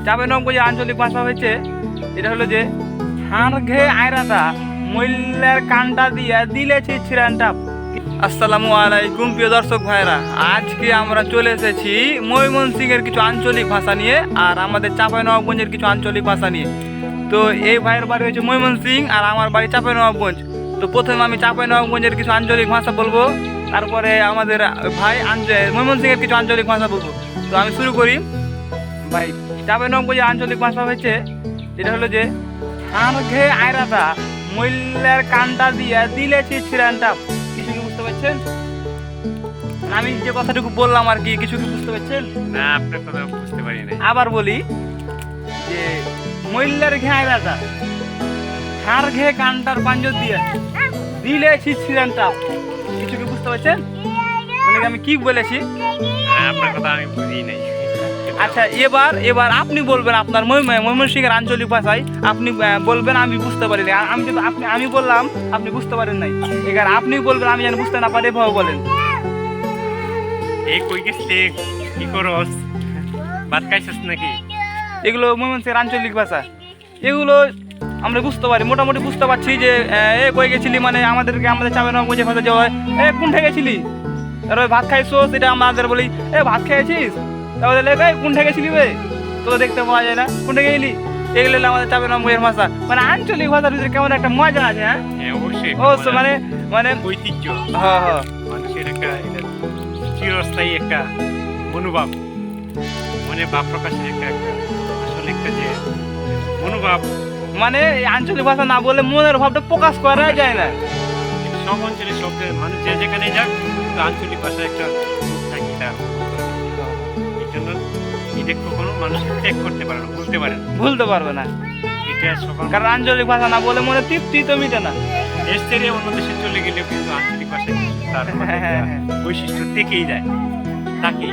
চাঁপাইনবাবগঞ্জের আঞ্চলিক ভাষা হয়েছে, এটা হলো যে হাড় ঘে আয়রাটা মহিলার কানটা দিয়া দিলেছি ছিড়ানটা। আসসালামু আলাইকুম প্রিয় দর্শক ভাইরা, আজকে আমরা চলে এসেছি ময়মনসিংহের কিছু আঞ্চলিক ভাষা নিয়ে আর আমাদের চাঁপাইনবাবগঞ্জের কিছু আঞ্চলিক ভাষা নিয়ে। তো এই ভাইয়ের বাড়ি হচ্ছে ময়মনসিংহ আর আমার বাড়ি চাঁপাইনবাবগঞ্জ। তো প্রথমে আমি চাঁপাইনবাবগঞ্জের কিছু আঞ্চলিক ভাষা বলবো, তারপরে আমাদের ভাই ময়মনসিংহের কিছু আঞ্চলিক ভাষা বলবো। তো আমি শুরু করি। ভাই, চাঁপাইনবাবগঞ্জের আঞ্চলিক ভাষা হচ্ছে, এটা হলো যে হাড় ঘে আয়রাটা মহিলার কানটা দিয়া দিলেছি ছিড়ানটা। কিছু কি বুঝতে পারছেন? আমি যে কথাটুকু বললাম আর কি, কিছু কি বুঝতে পারছেন? না, আপনার কথা বুঝতে পারি না। আবার বলি যে মহিলার ঘে আয়রাটা হাড় ঘে কানটার পাঞ্জর দিয়া দিলেছি ছিড়ানটা। কিছু কি বুঝতে পারছেন? মানে আমি কি বলেছি? না, আপনার কথা আমি বুঝি নাই। আচ্ছা, এবার আপনি বলবেন আপনার ময়মনসিংহের আঞ্চলিক ভাষায় আপনি বলবেন, আমি বুঝতে পারি না। আমি কিন্তু আমি বললাম আপনি বুঝতে পারেন নাই, এবার আপনি বলবেন, আমি যেন বুঝতে না পারি এভাবে বলেন। এই কই গেছিলি, কি করস, ভাত খাইছিস নাকি? এগুলো ময়মনসিংহের আঞ্চলিক ভাষা, এগুলো আমরা বুঝতে পারি, মোটামুটি বুঝতে পারছি যে এ কই গেছিলি মানে আমাদের চাঁপাইনবাবগঞ্জের ভাষা যে হয় এ কোনঠে গেছিলি, তারপরে ভাত খাইছো, সেটা আমাদের বলি এ ভাত খেয়েছিস, তাহলে কোনঠে গেছিলি বে, তো দেখতে পাওয়া যায় না কোনঠে গেলি। এগুলো হলো আমাদের চাঁপাইনবাবগঞ্জের ভাষা, মানে আঞ্চলিক ভাষার ভিতরে কেমন একটা মজা আছে। হ্যাঁ হ্যাঁ, অবশ্যই। মানে মানে ঐতিহ্য, হ্যাঁ হ্যাঁ মানুষের একটা চিরস্থায়ী একটা মনোভাব, মনে ভাব প্রকাশের একটা আসলে একটা যে মনোভাব, মানে এই আঞ্চলিক ভাষা না বলে মনের ভাবটা প্রকাশ করা যায় না। সব অঞ্চলে সব মানুষ যে যেখানে যাক, কিন্তু আঞ্চলিক ভাষায় একটা রূপ থাকে তার। এই জন্য এটা কখনো মানুষ ত্যাগ করতে পারে না, ভুলতে পারে না। ভুলতে পারবে না, এটা সবার কারণ আঞ্চলিক ভাষা না বলে মনে তৃপ্তি তো মিটে না। দেশ ছেড়ে অন্য দেশে চলে গেলেও কিন্তু আঞ্চলিক ভাষায় কিন্তু তার মধ্যে একটা বৈশিষ্ট্য থেকেই যায়, তাকেই।